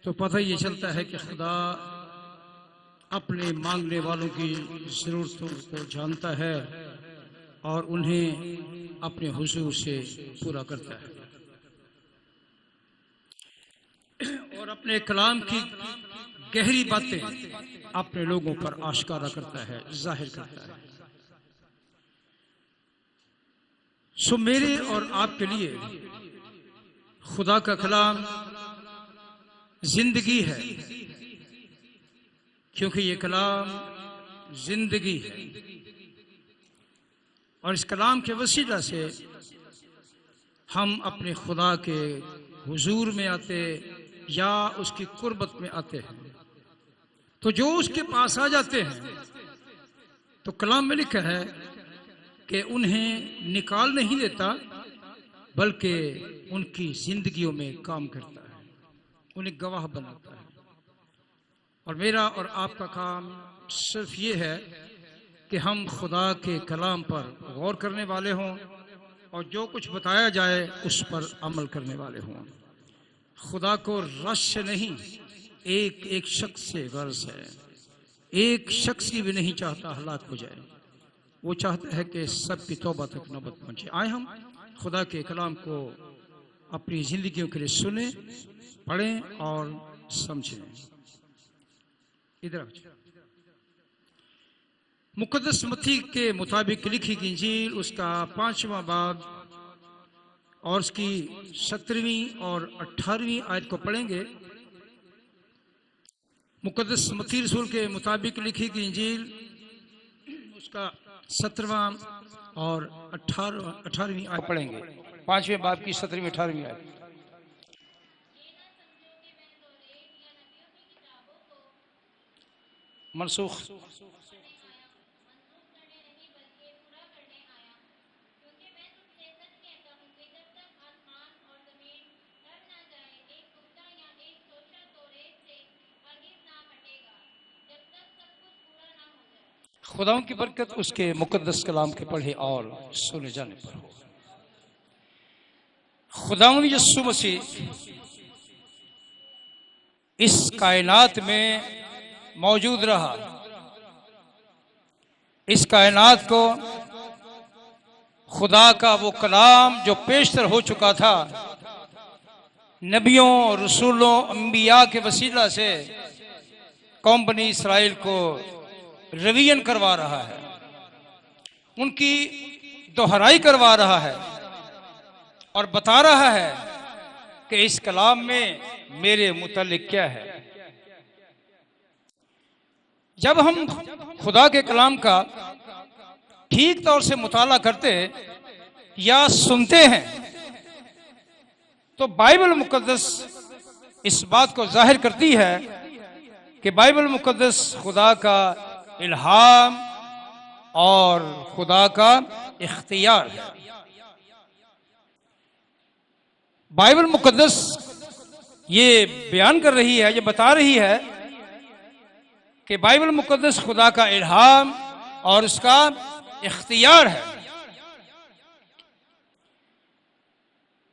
तो पता ये चलता है कि खुदा अपने मांगने वालों की ज़रूरतों को जानता है और उन्हें अपने हुजूर से पूरा करता है और अपने कलाम की गहरी बातें अपने लोगों पर आश्कारा करता है, जाहिर करता है। सो मेरे और आपके लिए खुदा का कलाम जिंदगी है, क्योंकि ये कलाम जिंदगी है और इस कलाम के वसीला से हम अपने खुदा के हुजूर में आते या उसकी कुर्बत में आते हैं। तो जो उसके पास आ जाते हैं तो कलाम में लिखा है कि उन्हें निकाल नहीं देता बल्कि उनकी जिंदगियों में काम करता है, उन्हें गवाह बनाता है। और मेरा और आपका काम सिर्फ ये है कि हम खुदा के कलाम पर गौर करने वाले हों और जो कुछ बताया जाए उस पर अमल करने वाले हों। खुदा को रश से नहीं, एक एक शख्स से गर्ज है। एक शख्स भी नहीं चाहता हलाक हो जाए, वो चाहता है कि सबकी तौबा तक नौबत पहुंचे। आए हम खुदा के कलाम को अपनी जिंदगियों के लिए सुने, पढ़ें और समझें। इधर मुकद्दस मत्ती के मुताबिक लिखी गई इंजील उसका 5वां बाब और उसकी 17वीं और 18वीं आयत को पढ़ेंगे। मुकद्दस मत्ती रसूल के मुताबिक लिखी गई इंजील उसका 17वां और 18वीं आयत पढ़ेंगे। 5वें बाब की 17वीं 18वीं आयत। मनसूख खुदाओं की बरकत उसके मुकद्दस कलाम के पढ़े और सुने जाने पर हो। खुदावंद यीशु मसीह इस कायनात में मौजूद रहा। इस कायनात को खुदा का वो कलाम जो पेशतर हो चुका था नबियों, रसूलों, अंबिया के वसीला से कौम बनी इसराइल को रिवीजन करवा रहा है, उनकी दोहराई करवा रहा है और बता रहा है कि इस कलाम में मेरे मुतालिक क्या है। जब हम खुदा के कलाम का ठीक तौर से मुताला करते या सुनते हैं तो बाइबल मुकद्दस इस बात को जाहिर करती है कि बाइबल मुकद्दस खुदा का इल्हाम और खुदा का इख्तियार है। बाइबल मुकद्दस ये बयान कर रही है, ये बता रही है कि बाइबल मुकद्दस खुदा का इल्हाम और उसका इख्तियार है।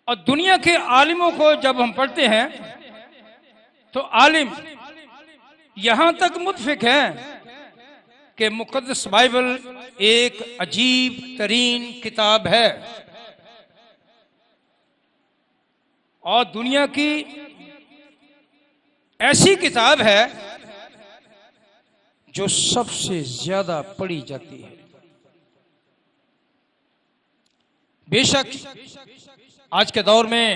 और दुनिया के आलिमों को जब हम पढ़ते हैं तो आलिम यहां तक मुत्फिक हैं कि मुकद्दस बाइबल एक अजीब तरीन किताब है और दुनिया की ऐसी किताब है जो सबसे ज्यादा पढ़ी जाती है। बेशक आज के दौर में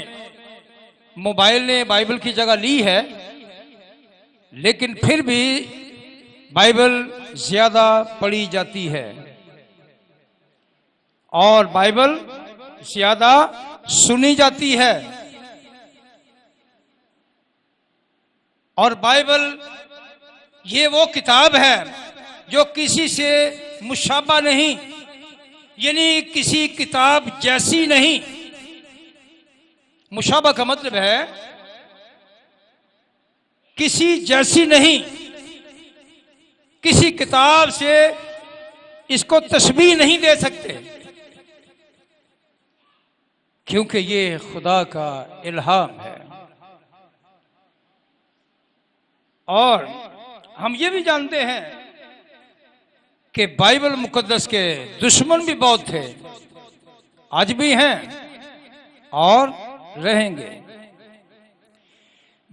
मोबाइल ने बाइबल की जगह ली है, लेकिन फिर भी बाइबल ज्यादा पढ़ी जाती है और बाइबल ज्यादा सुनी जाती है। और बाइबल ये वो किताब है जो किसी से मुशाबा नहीं, यानी किसी किताब जैसी नहीं। मुशाबा का मतलब है किसी जैसी नहीं, किसी किताब से इसको तशबीह नहीं दे सकते, क्योंकि ये खुदा का इल्हाम है। और हम ये भी जानते हैं कि बाइबल मुकद्दस के दुश्मन भी बहुत थे, आज भी हैं और रहेंगे।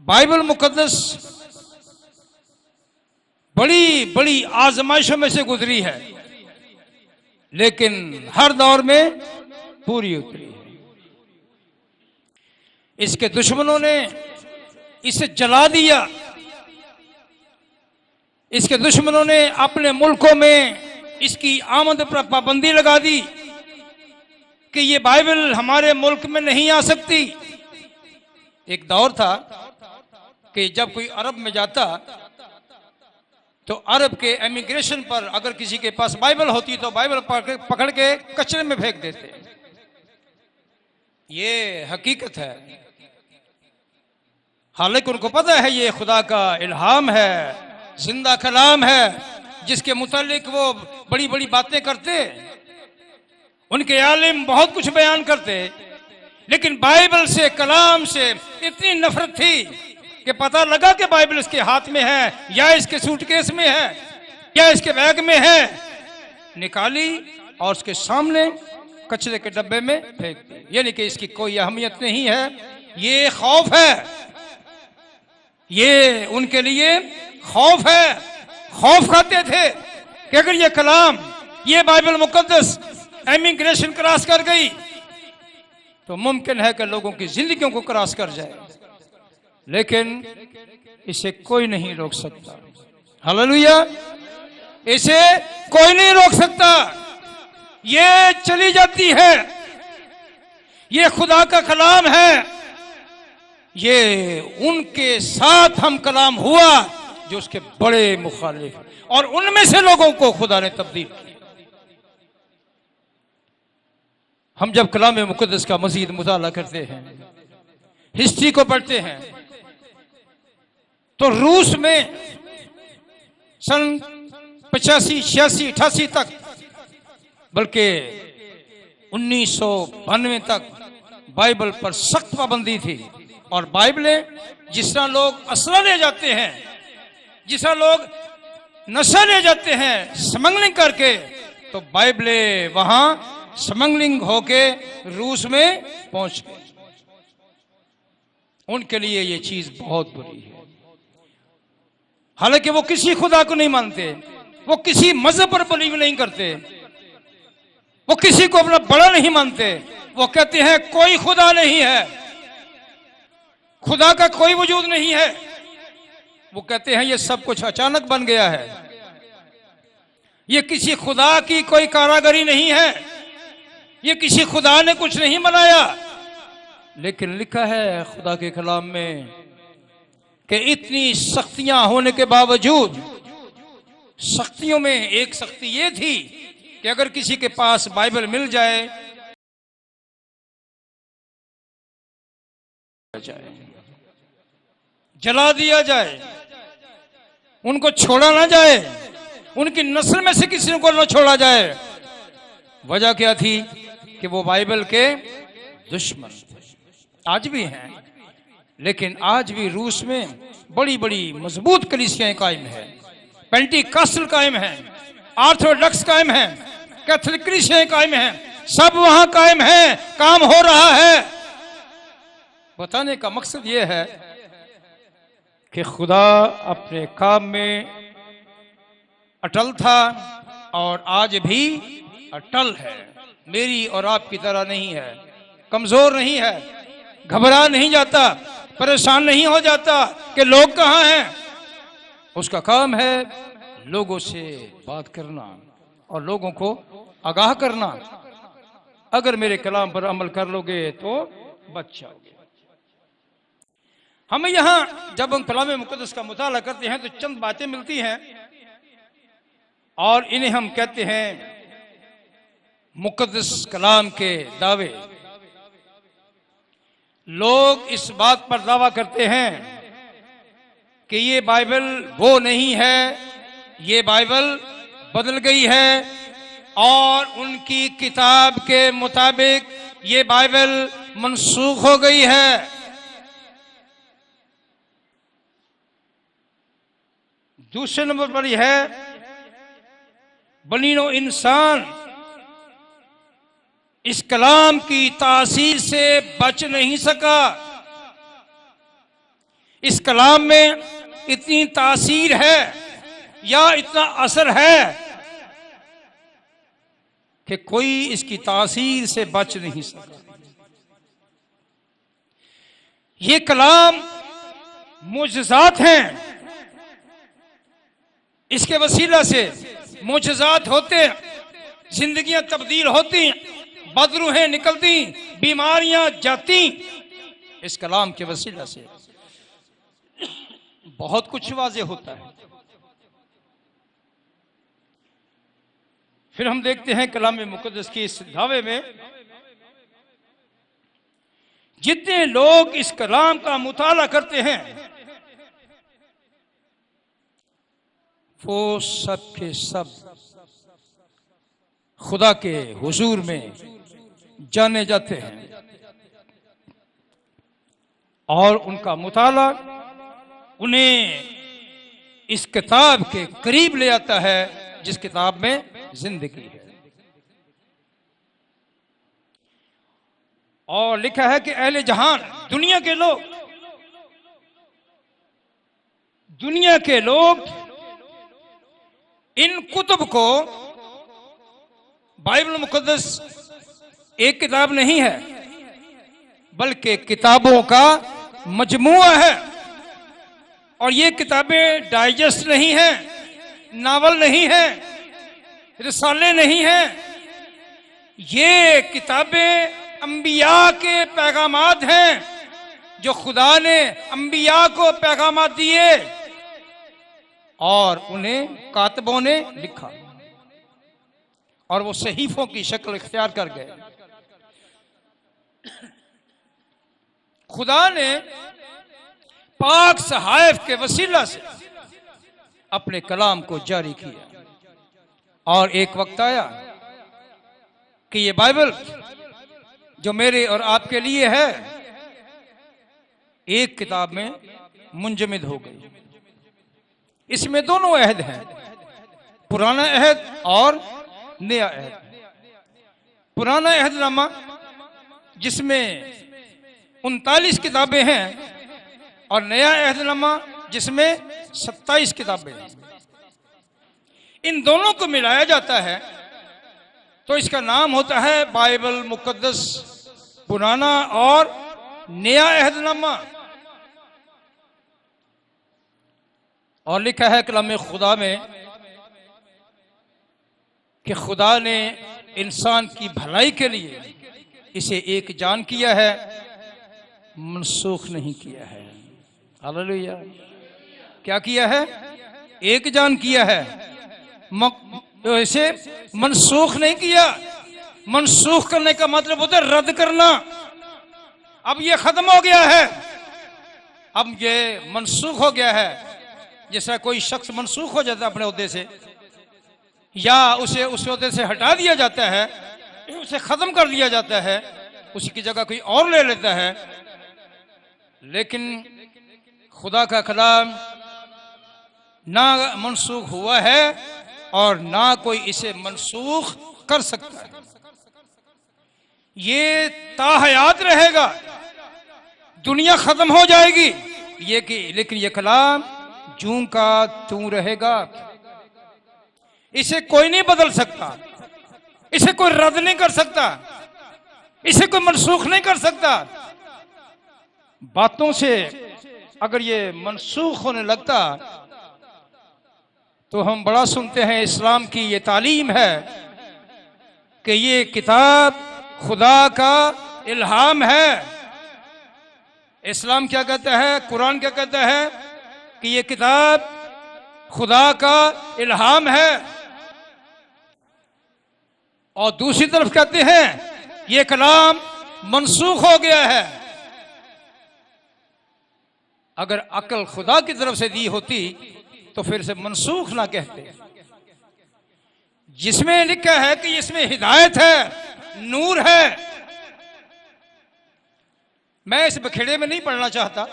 बाइबल मुकद्दस बड़ी बड़ी आजमाइशों में से गुजरी है, लेकिन हर दौर में पूरी उतरी है। इसके दुश्मनों ने इसे जला दिया, इसके दुश्मनों ने अपने मुल्कों में इसकी आमद पर पाबंदी लगा दी कि ये बाइबल हमारे मुल्क में नहीं आ सकती। एक दौर था कि जब कोई अरब में जाता तो अरब के इमिग्रेशन पर अगर किसी के पास बाइबल होती तो बाइबल पकड़ के कचरे में फेंक देते। ये हकीकत है। हालांकि उनको पता है ये खुदा का इल्हाम है, जिंदा कलाम है, जिसके मुतालिक वो बड़ी बड़ी बातें करते, उनके आलिम बहुत कुछ बयान करते, लेकिन बाइबल से, कलाम से इतनी नफरत थी कि पता लगा कि बाइबल इसके हाथ में है या इसके सूटकेस में है या इसके बैग में है, निकाली और उसके सामने कचरे के डब्बे में फेंक दी। यानी कि इसकी कोई अहमियत नहीं है। ये खौफ है, ये उनके लिए खौफ है। खौफ खाते थे कि अगर ये कलाम, ये बाइबल मुकद्दस इमिग्रेशन क्रॉस कर गई तो मुमकिन है कि लोगों की जिंदगियों को क्रॉस कर जाए, लेकिन इसे कोई नहीं रोक सकता। हालेलुया, इसे कोई नहीं रोक सकता। ये चली जाती है, ये खुदा का कलाम है, ये उनके साथ हम कलाम हुआ जो उसके बड़े मुखालिफ, और उनमें से लोगों को खुदा ने तब्दील किया। हम जब कलाम मुकद्दस का मजीद मुताला करते हैं, हिस्ट्री को पढ़ते हैं, तो रूस में सन 85, 86, 88 तक, बल्कि 1992 तक बाइबल पर सख्त पाबंदी थी। और बाइबलें जिस तरह लोग असला ले जाते हैं, जिस तरह लोग नशा ले जाते हैं स्मगलिंग करके, तो बाइबलें वहां स्मगलिंग होके रूस में पहुंच गई। उनके लिए ये चीज बहुत बुरी है। हालांकि वो किसी खुदा को नहीं मानते, वो किसी मजहब पर बिलीव नहीं करते, वो किसी को अपना बड़ा नहीं मानते। वो कहते हैं कोई खुदा नहीं है, खुदा का कोई वजूद नहीं है। वो कहते हैं ये सब कुछ अचानक बन गया है, ये किसी खुदा की कोई कारागरी नहीं है, ये किसी खुदा ने कुछ नहीं बनाया। लेकिन लिखा है खुदा के कलाम में कि इतनी सख्तियां होने के बावजूद, सख्तियों में एक सख्ती ये थी कि अगर किसी के पास बाइबल मिल जाए, जला दिया जाए, उनको छोड़ा ना जाए, उनकी नस्ल में से किसी को न छोड़ा जाए। वजह क्या थी कि वो बाइबल के दुश्मन आज भी हैं। लेकिन आज भी रूस में बड़ी बड़ी मजबूत कलीसियाएं कायम है, पेंटिकॉस्टल कायम है, ऑर्थोडॉक्स कायम है, कैथोलिक कलीसियाएं कायम है, सब वहां कायम है, काम हो रहा है। बताने का मकसद यह है कि खुदा अपने काम में अटल था और आज भी अटल है। मेरी और आपकी तरह नहीं है, कमजोर नहीं है, घबरा नहीं जाता, परेशान नहीं हो जाता कि लोग कहां हैं। उसका काम है लोगों से बात करना और लोगों को आगाह करना। अगर मेरे कलाम पर अमल कर लोगे तो बच जाओगे। हमें यहां जब हम कलाम मुकद्दस का मुताला करते हैं तो चंद बातें मिलती हैं और इन्हें हम कहते हैं मुकद्दस कलाम के दावे। लोग इस बात पर दावा करते हैं कि ये बाइबल वो नहीं है, ये बाइबल बदल गई है और उनकी किताब के मुताबिक ये बाइबल मनसूख हो गई है। दूसरे नंबर पर यह है, बनीनो इंसान इस कलाम की तासीर से बच नहीं सका। इस कलाम में इतनी तासीर है या इतना असर है कि कोई इसकी तासीर से बच नहीं सका। ये कलाम मुजज़ात हैं, इसके वसीला से मुजज़ात होते, जिंदगियां तब्दील होती, बदरूहें निकलती, बीमारियां जाती। इस कलाम के वसीला से बहुत कुछ वाज़ेह होता है। फिर हम देखते हैं कलाम मुक़द्दस के इस दावे में, जितने लोग इस कलाम का मुताला करते हैं वो सब के सब खुदा के हुजूर में जाने जाते हैं और उनका मुताला उन्हें इस किताब के करीब ले आता है जिस किताब में जिंदगी है। और लिखा है कि अहले जहान, दुनिया के लोग इन कुतुब को, बाइबल मुकद्दस एक किताब नहीं है बल्कि किताबों का मजमुआ है। और ये किताबें डाइजेस्ट नहीं है, नावल नहीं है, रिसाले नहीं है। ये किताबें अंबिया के पैगामात हैं जो खुदा ने अंबिया को पैगामात दिए और उन्हें कातबों ने लिखा और वो सहीफों की शक्ल इख्तियार कर गए। खुदा ने पाक सहाइफ के वसीला से अपने कलाम को जारी किया और एक वक्त आया कि ये बाइबल जो मेरे और आपके लिए है एक किताब में मुंजमद हो गई। इसमें दोनों अहद हैं, पुराना अहद और नया अहद। पुराना अहदनामा जिसमें 39 किताबें हैं और नया अहदनामा जिसमें 27 किताबें हैं। इन दोनों को मिलाया जाता है तो इसका नाम होता है बाइबल मुकद्दस, पुराना और नया अहदनामा। और लिखा है कलाम खुदा में कि खुदा ने इंसान की भलाई के लिए इसे एक जान किया है, मनसूख नहीं किया है। हालेलुया। क्या किया है? एक जान किया है, तो इसे मनसूख नहीं किया। मनसूख करने का मतलब होता है रद्द करना। अब ये खत्म हो गया है, अब ये मनसूख हो गया है। जैसा कोई शख्स मनसूख हो जाता है अपने ओहदे से या उसे उस ओहदे से हटा दिया जाता है, उसे खत्म कर दिया जाता है, उसकी जगह कोई और ले लेता है। लेकिन खुदा का कलाम ना मनसूख हुआ है और ना कोई इसे मनसूख कर सकता है। ये ताहयात रहेगा, दुनिया खत्म हो जाएगी ये कि, लेकिन ये कलाम जूं का तूं रहेगा। इसे कोई नहीं बदल सकता, इसे कोई रद्द नहीं कर सकता, इसे कोई मनसूख नहीं कर सकता। बातों से अगर ये मनसूख होने लगता तो हम बड़ा सुनते हैं, इस्लाम की ये तालीम है कि ये किताब खुदा का इल्हाम है। इस्लाम क्या कहता है, कुरान क्या कहता है कि ये किताब खुदा का इल्हाम है। और दूसरी तरफ कहते हैं ये कलाम मनसूख हो गया है। अगर अक्ल खुदा की तरफ से दी होती तो फिर से मनसूख ना कहते। जिसमें लिखा है कि इसमें हिदायत है, नूर है। मैं इस बखेड़े में नहीं पढ़ना चाहता,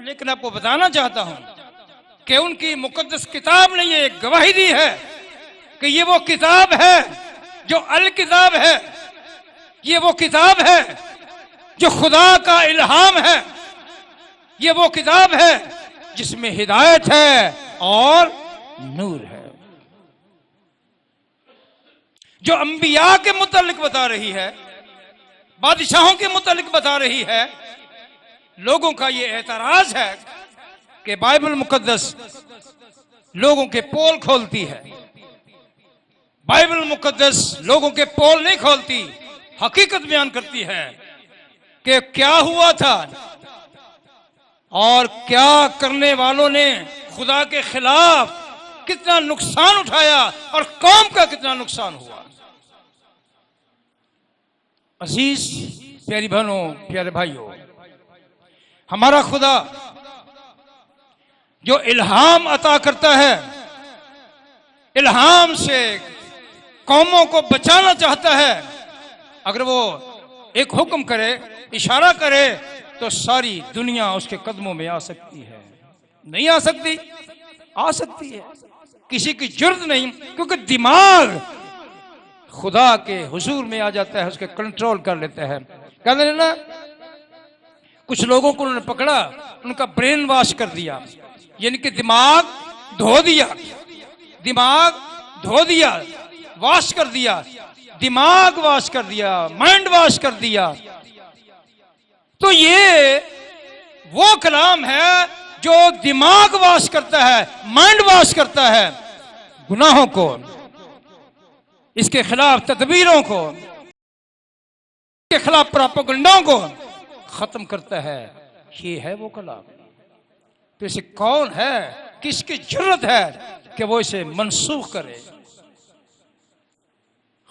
लेकिन आपको बताना चाहता हूं कि उनकी मुकद्दस किताब ने ये गवाही दी है कि ये वो किताब है जो अल किताब है, ये वो किताब है जो खुदा का इल्हाम है, ये वो किताब है जिसमें हिदायत है और नूर है, जो अंबिया के मुतालिक बता रही है, बादशाहों के मुतालिक बता रही है। लोगों का ये एतराज है कि बाइबल मुकद्दस लोगों के पोल खोलती है। बाइबल मुकद्दस लोगों के पोल नहीं खोलती, हकीकत बयान करती है कि क्या हुआ था और क्या करने वालों ने खुदा के खिलाफ कितना नुकसान उठाया और कौम का कितना नुकसान हुआ। अजीज प्यारी बहनों, प्यारे भाइयों, हमारा खुदा जो इल्हाम अता करता है, इल्हाम से कौमों को बचाना चाहता है, अगर वो एक हुक्म करे, इशारा करे, तो सारी दुनिया उसके कदमों में आ सकती है। नहीं आ सकती? आ सकती है। किसी की जुर्त नहीं, क्योंकि दिमाग खुदा के हुजूर में आ जाता है, उसके कंट्रोल कर लेता है। कहते हैं ना, कुछ लोगों को उन्होंने पकड़ा, उनका ब्रेन वॉश कर दिया, यानी कि दिमाग धो दिया, दिमाग धो दिया, वॉश कर दिया, दिमाग वॉश कर दिया, माइंड वॉश कर दिया। तो ये वो कलाम है जो दिमाग वॉश करता है, माइंड वॉश करता है, गुनाहों को, इसके खिलाफ तदबीरों को, इसके खिलाफ प्रोपेगेंडा को खत्म करता है। ये है वो कलाम। तो इसे कौन है, किसकी जरूरत है कि वो इसे मनसूख करे?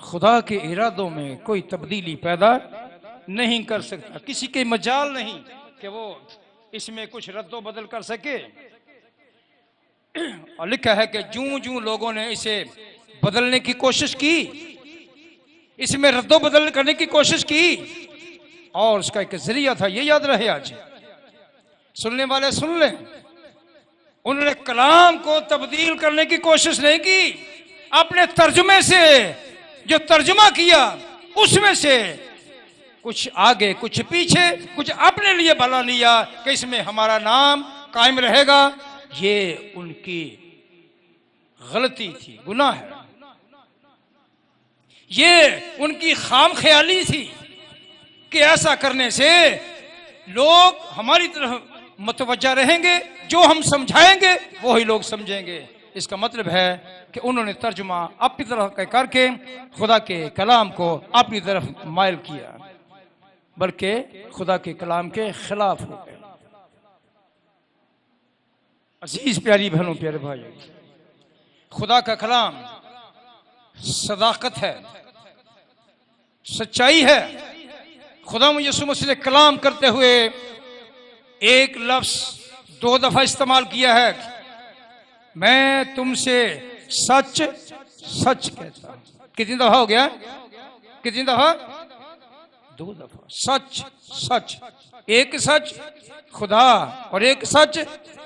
खुदा के इरादों में कोई तब्दीली पैदा नहीं कर सकता, किसी के मजाल नहीं कि वो इसमें कुछ रद्दो बदल कर सके। और लिखा है कि जूं जूं लोगों ने इसे बदलने की कोशिश की, इसमें रद्दो बदल करने की कोशिश की, और उसका एक जरिया था, ये याद रहे, आज सुनने वाले सुन लें, उन्होंने कलाम को तब्दील करने की कोशिश नहीं की। अपने तर्जुमे से जो तर्जुमा किया उसमें से कुछ आगे कुछ पीछे, कुछ अपने लिए भला लिया कि इसमें हमारा नाम कायम रहेगा। ये उनकी गलती थी, गुनाह है। ये उनकी खाम ख्याली थी कि ऐसा करने से लोग हमारी तरफ मतवज्जा रहेंगे, जो हम समझाएंगे वो ही लोग समझेंगे। इसका मतलब है कि उन्होंने तर्जुमा अपनी तरफ करके खुदा के कलाम को अपनी तरफ माइल किया, बल्कि खुदा के कलाम के खिलाफ हो गए। अजीज प्यारी बहनों, प्यारे भाइयों, खुदा का कलाम सदाकत है, सच्चाई है। खुदा यीशु मसीह ने कलाम करते हुए एक लफ्ज 2 दफा इस्तेमाल किया है, मैं तुमसे सच सच कहता हूं। कितनी दफा हो गया? कितनी दफा? 2 दफा। सच सच, एक सच खुदा और एक सच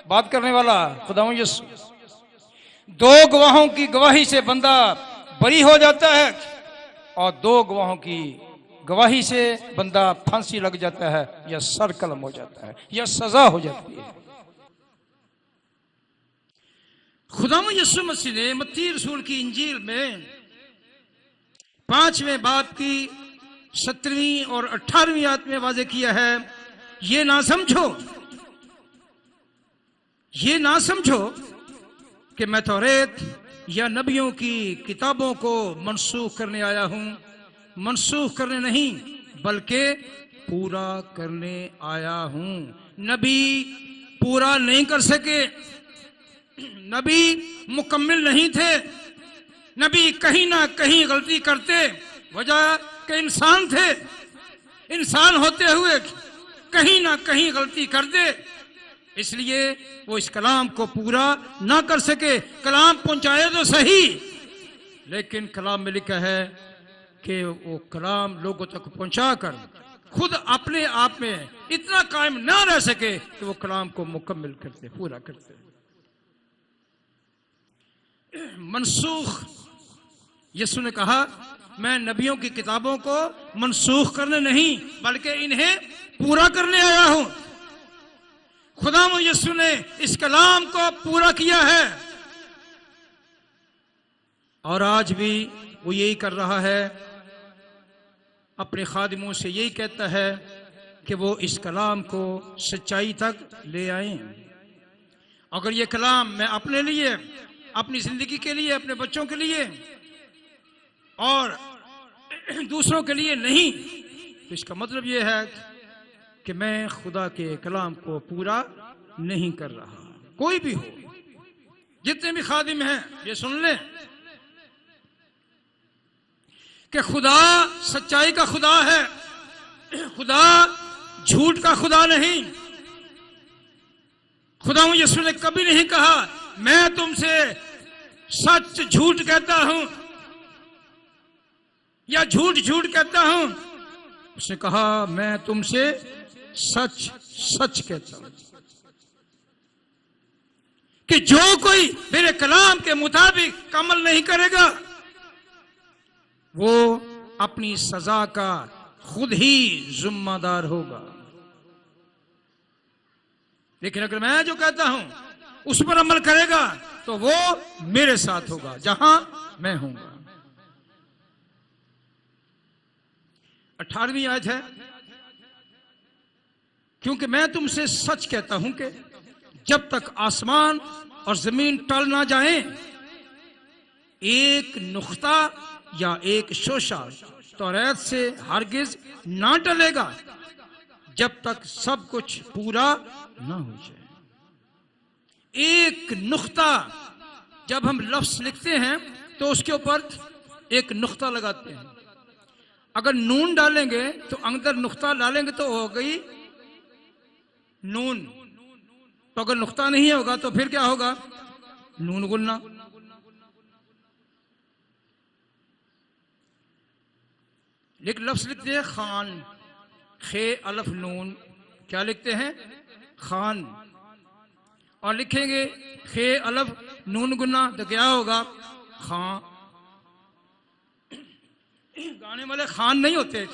बात करने वाला खुदा यीशु। 2 गवाहों की गवाही से बंदा बरी हो जाता है, और 2 गवाहों की गवाही से बंदा फांसी लग जाता है, या सर कलम हो जाता है, या सजा हो जाती है। खुदा यीशु मसीह ने मत्ती रसूल की इंजील में 5वें बाब की 17वीं और 18वीं आयत में वाज़ेह किया है, ये ना समझो, ये ना समझो कि मैं तौरेत या नबियों की किताबों को मनसूख करने आया हूं। मनसूख करने नहीं, बल्कि पूरा करने आया हूं। नबी पूरा नहीं कर सके, नबी मुकम्मिल नहीं थे, नबी कहीं ना कहीं गलती करते, वजह के इंसान थे, इंसान होते हुए कहीं ना कहीं गलती कर दे, इसलिए वो इस कलाम को पूरा ना कर सके। कलाम पहुंचाए तो सही, लेकिन कलाम में लिखा है कि वो कलाम लोगों तक पहुंचाकर खुद अपने आप में इतना कायम ना रह सके कि वो कलाम को मुकम्मल करते, पूरा करते। मनसूख, यीशु ने कहा मैं नबियों की किताबों को मनसूख करने नहीं बल्कि इन्हें पूरा करने आया हूं। खुदा यीशु ने इस कलाम को पूरा किया है और आज भी वो यही कर रहा है। अपने खादिमों से यही कहता है कि वो इस कलाम को सच्चाई तक ले आए। अगर ये कलाम मैं अपने लिए, अपनी जिंदगी के लिए, अपने बच्चों के लिए और दूसरों के लिए नहीं, तो इसका मतलब ये है कि मैं खुदा के कलाम को पूरा नहीं कर रहा। कोई भी हो, जितने भी खादिम हैं, ये सुन लें कि खुदा सच्चाई का खुदा है, खुदा झूठ का खुदा नहीं। खुदा यीशु ने कभी नहीं कहा मैं तुमसे सच झूठ कहता हूं या झूठ झूठ कहता हूं। उसने कहा मैं तुमसे सच सच कहता हूं कि जो कोई मेरे कलाम के मुताबिक अमल नहीं करेगा वो अपनी सजा का खुद ही जिम्मेदार होगा। लेकिन अगर मैं जो कहता हूं उस पर अमल करेगा तो वो मेरे साथ होगा जहां मैं हूंगा। 18वीं आयत है, क्योंकि मैं तुमसे सच कहता हूं कि जब तक आसमान और जमीन टल ना जाए एक नुक्ता या एक शोशा तौरात से हरगिज ना टलेगा जब तक सब कुछ पूरा ना हो जाए। एक नुक्ता, जब हम लफ्ज लिखते हैं तो उसके ऊपर एक नुक्ता लगाते हैं। अगर नून डालेंगे तो अंदर नुक्ता डालेंगे तो हो गई नून, तो अगर नुक्ता नहीं होगा तो फिर क्या होगा? नून गुन्ना। लेकिन लफ्ज लिखते हैं खान, खे अलफ नून, क्या लिखते हैं? खान। और लिखेंगे खे अलफ नून गुन्ना तो क्या होगा? खां। गाने वाले खान नहीं होते,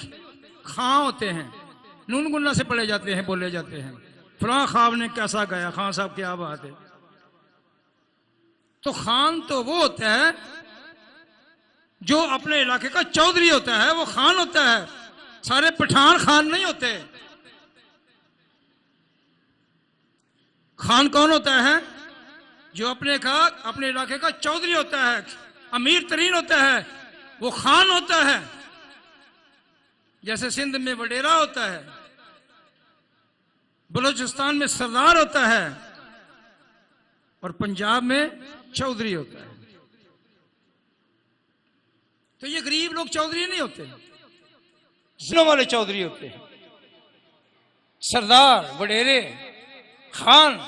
खां होते हैं, नून गुन्ना से पढ़े जाते हैं, बोले जाते हैं। फलां ख्वाब ने कैसा गाया, खान साहब क्या बात है। तो खान तो वो होता है जो अपने इलाके का चौधरी होता है, वो खान होता है। सारे पठान खान नहीं होते। खान कौन होता है? जो अपने इलाके का चौधरी होता है, अमीर तरीन होता है, वो खान होता है। जैसे सिंध में वडेरा होता है, बलूचिस्तान में सरदार होता है और पंजाब में चौधरी होता है। तो ये गरीब लोग चौधरी नहीं होते, जिलों वाले चौधरी होते हैं। सरदार, वडेरे, खान,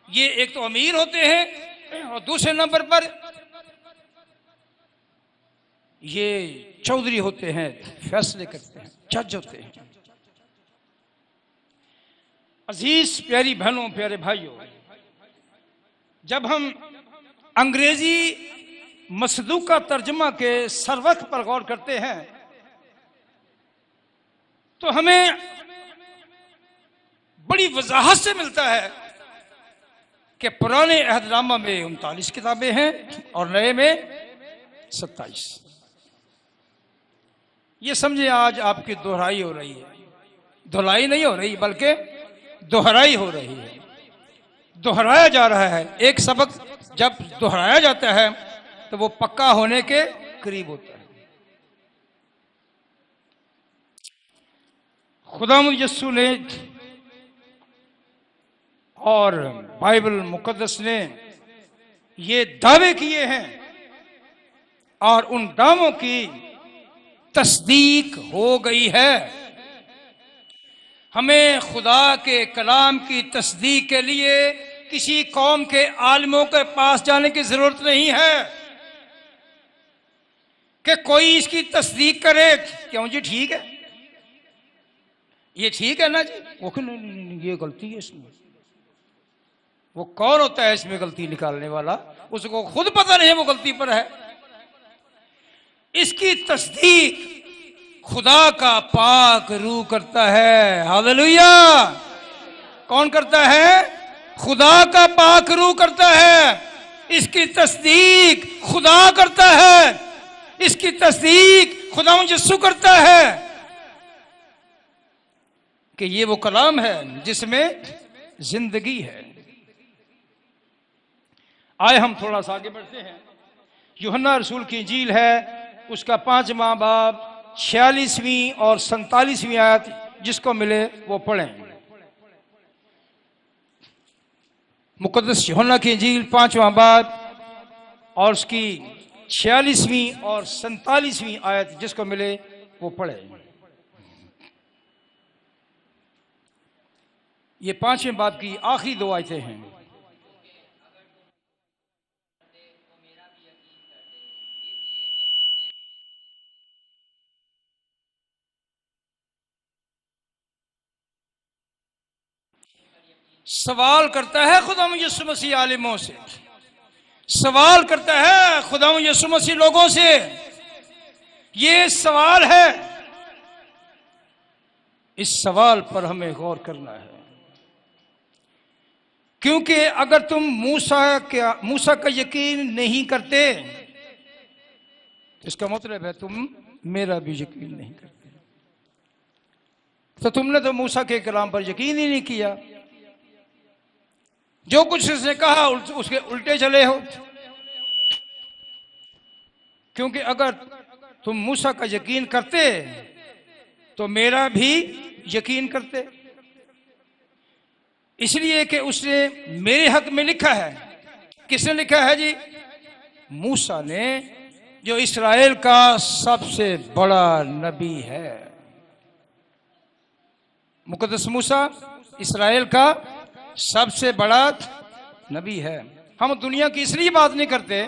ये एक तो अमीर होते हैं और दूसरे नंबर पर ये चौधरी होते हैं, फैसले करते हैं, जज होते हैं। अजीज प्यारी बहनों, प्यारे भाइयों, जब हम अंग्रेजी मसदूका तर्जमा के सरवक्त पर गौर करते हैं तो हमें बड़ी वजाहत से मिलता है कि पुराने अहदनामा में 39 किताबें हैं और नए में 27। ये समझे आज आपकी दोहराई हो रही है। धुलाई नहीं हो रही बल्कि दोहराई हो रही है, दोहराया जा रहा है। एक सबक जब दोहराया जाता है तो वो पक्का होने के करीब होता है। खुदा यीशु ने और बाइबल मुकद्दस ने ये दावे किए हैं और उन दावों की तस्दीक हो गई है। हमें खुदा के कलाम की तस्दीक के लिए किसी कौम के आलिमों के पास जाने की जरूरत नहीं है कि कोई इसकी तस्दीक करे। क्यों जी? ठीक है, ये ठीक है ना जी? वो नहीं, ये गलती है इसमें, वो कौन होता है इसमें गलती निकालने वाला? उसको खुद पता नहीं है वो गलती पर है। इसकी तस्दीक खुदा का पाक रूह करता है। हालेलुया। कौन करता है? खुदा का पाक रूह करता है। इसकी तस्दीक खुदा करता है। इसकी तस्दीक खुदा यीशु करता है कि ये वो कलाम है जिसमें जिंदगी है। आए हम थोड़ा सा आगे बढ़ते हैं। यूहन्ना रसूल की इंजील है, उसका 5वां बाब 46वीं और 47वीं आयत, जिसको मिले वो पढ़ें। मुकद्दस यूहन्ना की इंजील 5वां बाब और उसकी 46वीं और 47वीं आयत, जिसको मिले वो पढ़ें। ये 5वें बाब की आखिरी 2 आयतें हैं। सवाल करता है खुदा यीशु मसीह आलिमों से, सवाल करता है खुदा यीशु मसीह लोगों से। ये सवाल है, इस सवाल पर हमें गौर करना है, क्योंकि अगर तुम मूसा का यकीन नहीं करते, इसका मतलब है तुम मेरा भी यकीन नहीं करते। तो तुमने तो मूसा के कलाम पर यकीन ही नहीं किया। जो कुछ उसने कहा उसके उल्टे चले हो। क्योंकि अगर तुम मूसा का यकीन करते तो मेरा भी यकीन करते, इसलिए कि उसने मेरे हक में लिखा है। किसने लिखा है जी? मूसा ने, जो इस्राएल का सबसे बड़ा नबी है। मुकद्दस मूसा इस्राएल का सबसे बड़ा नबी है। हम दुनिया की इसलिए बात नहीं करते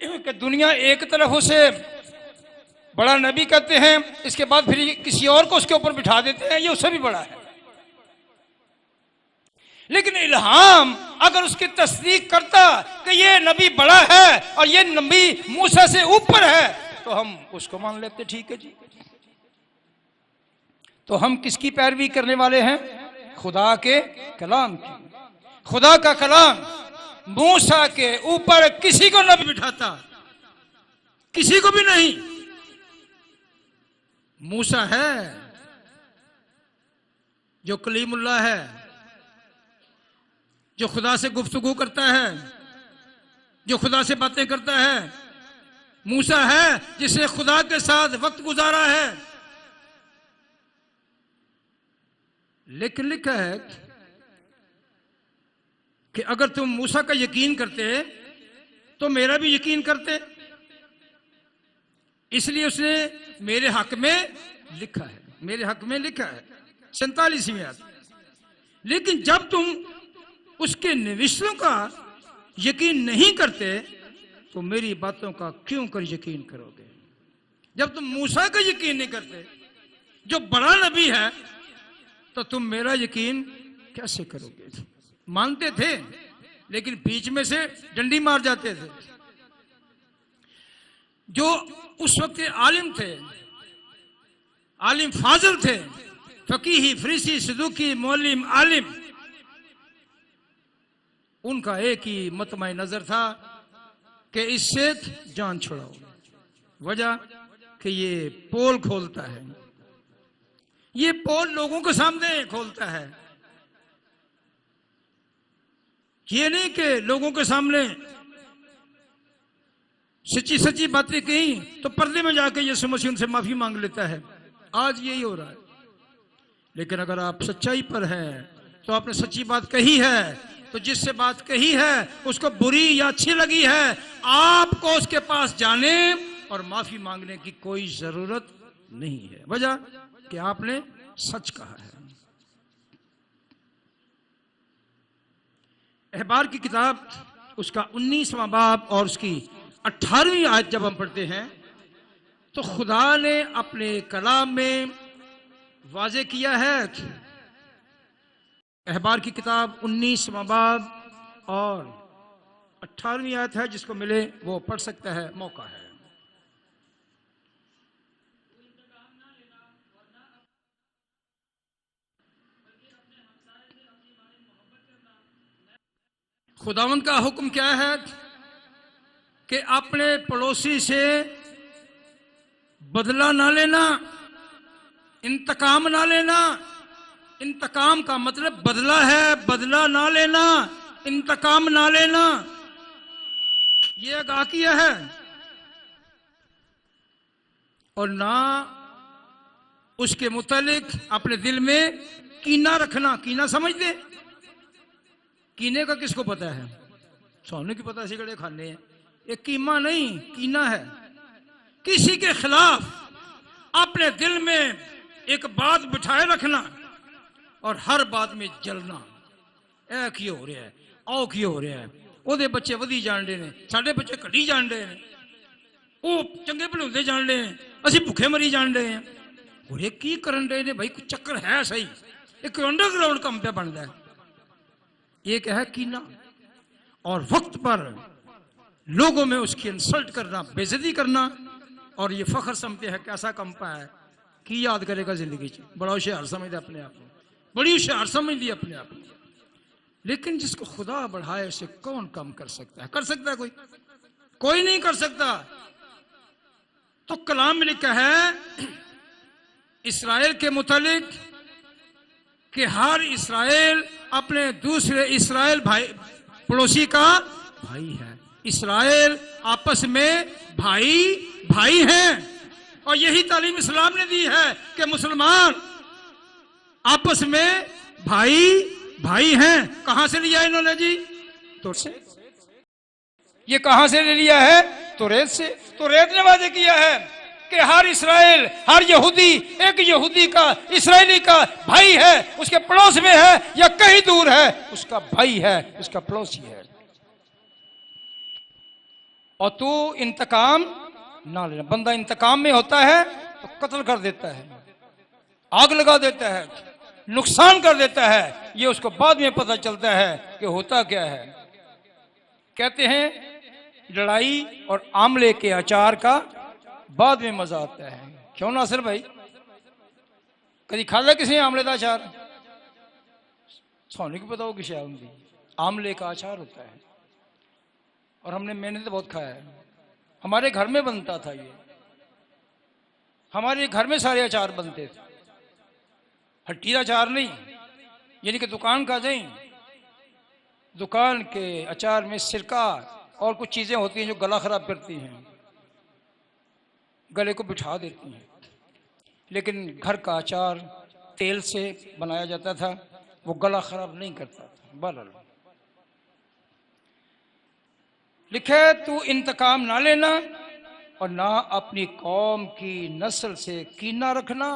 कि दुनिया एक तरफ उसे बड़ा नबी कहते हैं, इसके बाद फिर किसी और को उसके ऊपर बिठा देते हैं, ये उससे भी बड़ा है। लेकिन इल्हाम अगर उसकी तस्दीक करता कि ये नबी बड़ा है और ये नबी मूसा से ऊपर है, तो हम उसको मान लेते, ठीक है जी। तो हम किसकी पैरवी करने वाले हैं? खुदा के कलाम की। खुदा का कलाम मूसा के ऊपर किसी को न बिठाता, किसी को भी नहीं। मूसा है जो कलीमुल्लाह है, जो खुदा से गुफ्तगू करता है, जो खुदा से बातें करता है। मूसा है जिसने खुदा के साथ वक्त गुजारा है। लेकिन लिखा है कि अगर तुम मूसा का यकीन करते तो मेरा भी यकीन करते, इसलिए उसने मेरे हक में लिखा है, मेरे हक में लिखा है। 47वीं आयत। लेकिन जब तुम उसके निविष्टों का यकीन नहीं करते तो मेरी बातों का क्यों कर यकीन करोगे? जब तुम मूसा का यकीन नहीं करते, जो बड़ा नबी है, तो तुम मेरा यकीन कैसे करोगे? मानते थे लेकिन बीच में से डंडी मार जाते थे। जो उस वक्त के आलिम थे, आलिम फाजिल थे, फकीही, फरीसी, सदूकी, मौलिम, आलिम, उनका एक ही मतमय नजर था कि इससे जान छुड़ाओ। वजह कि ये पोल खोलता है, ये पोल लोगों के सामने खोलता है। ये नहीं कि लोगों के सामने सच्ची सच्ची बातें कही तो पर्दे में जाके यीशु मसीह उनसे माफी मांग लेता है। आज यही हो रहा है। लेकिन अगर आप सच्चाई पर हैं तो आपने सच्ची बात कही है, तो जिससे बात कही है उसको बुरी या अच्छी लगी है, आपको उसके पास जाने और माफी मांगने की कोई जरूरत नहीं है। वजह कि आपने सच कहा है। अहबार की किताब उसका 19वां बाब और उसकी 18वीं आयत जब हम पढ़ते हैं तो खुदा ने अपने कलाम में वाजे किया है। अहबार की किताब 19वां बाब और 18वीं आयत है, जिसको मिले वो पढ़ सकता है, मौका है। खुदावंद का हुक्म क्या है कि अपने पड़ोसी से बदला ना लेना, इंतकाम ना लेना। इंतकाम का मतलब बदला है, बदला ना लेना, इंतकाम ना लेना, ये आगाह किया है। और ना उसके मुतालिक अपने दिल में कीना रखना। कीना समझते? कीने का किसको पता है? सोने की पता, सिगड़े खाने हैं। ये कीमा नहीं, कीना है। किसी के खिलाफ अपने दिल में एक बात बिठाए रखना और हर बात में जलना। ऐ क्यों हो रहा है, आओ क्यों हो रहा है, ओदे बच्चे वधी जान रहे ने, साडे बच्चे घटी जान रहे ने, वो चंगे भलुंदे जान रहे हैं, असी भुखे मरी जान रहे हैं। और ये की करन रहे ने भाई? कुछ चक्कर है सही। एक अंडरग्राउंड काम पे बनता है। एक है कीना, और वक्त पर लोगों में उसकी इंसल्ट करना, बेइज्जती करना, और ये फख्र समझते हैं कैसा कंपा है, की याद करेगा जिंदगी च। बड़ा होशियार समझता अपने आप को, बड़ी होशियार समझती अपने आप को। लेकिन जिसको खुदा बढ़ाए उसे कौन कम कर सकता है? कर सकता है कोई? कोई नहीं कर सकता। तो कलाम में लिखा है इस्राएल के मुतालिक कि हर इस्राएल अपने दूसरे इस्राएल भाई, पड़ोसी का भाई है। इस्राएल आपस में भाई भाई हैं। और यही तालीम इस्लाम ने दी है कि मुसलमान आपस में भाई भाई हैं। कहां से लिया इन्होंने जी? तो से। ये कहां से ले लिया है? तौरेत से। तौरेत ने वादे किया है कि हर इस्राएल, हर यहूदी एक यहूदी का, इस्राएली का भाई है, उसके पड़ोस में है या कहीं दूर है, उसका भाई है, उसका पड़ोसी है। और तू इंतकाम ना लेना। बंदा इंतकाम में होता है तो कत्ल कर देता है, आग लगा देता है, नुकसान कर देता है। ये उसको बाद में पता चलता है कि होता क्या है। कहते हैं लड़ाई और आमले के अचार का बाद में मजा आता है। क्यों नासिर भाई, कभी खादा किसी आमले का अचार? सोने की पता होगी शायद। आमले का अचार होता है और मैंने तो बहुत खाया है। हमारे घर में बनता था ये, हमारे घर में सारे अचार बनते थे। हट्टी का अचार नहीं, यानी कि दुकान का नहीं। दुकान के अचार में सिरका और कुछ चीजें होती हैं जो गला खराब करती हैं, गले को बिठा देती हैं। लेकिन घर का अचार तेल से बनाया जाता था, वो गला खराब नहीं करता था। बहरहाल लिखा है तू इंतकाम ना लेना और ना अपनी कौम की नस्ल से कीना रखना,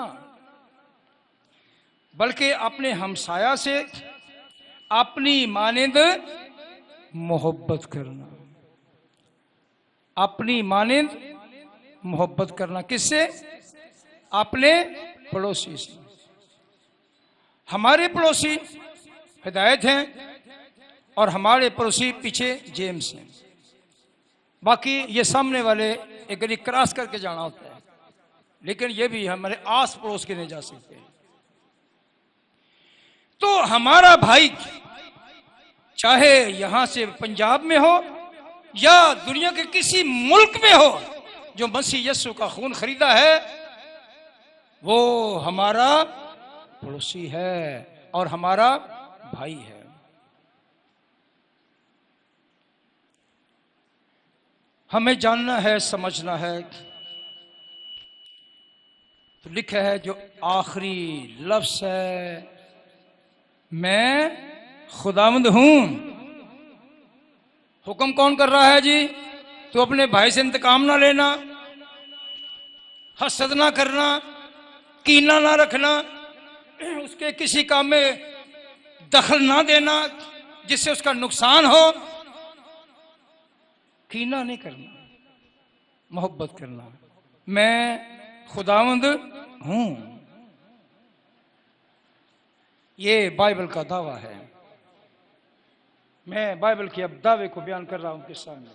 बल्कि अपने हमसाया से अपनी मानिंद मोहब्बत करना। अपनी मानिंद मोहब्बत करना किससे? अपने पड़ोसी से। हमारे पड़ोसी हिदायत हैं और हमारे पड़ोसी पीछे जेम्स हैं। बाकी ये सामने वाले एक गली क्रॉस करके जाना होता है, लेकिन ये भी हमारे आस पड़ोस के नहीं जा सकते। तो हमारा भाई चाहे यहां से पंजाब में हो या दुनिया के किसी मुल्क में हो, जो मसीह यीशु का खून खरीदा है, वो हमारा पड़ोसी है और हमारा भाई है। हमें जानना है, समझना है। तो लिखा है जो आखिरी लफ्ज है, मैं खुदावंद हूं। हुक्म कौन कर रहा है जी? तो अपने भाई से इंतकाम ना लेना, हसद ना करना, कीना ना रखना, उसके किसी काम में दखल ना देना जिससे उसका नुकसान हो। कीना नहीं करना, मोहब्बत करना। मैं खुदावंद हूं, ये बाइबल का दावा है। मैं बाइबल के अब दावे को बयान कर रहा हूं आपके सामने।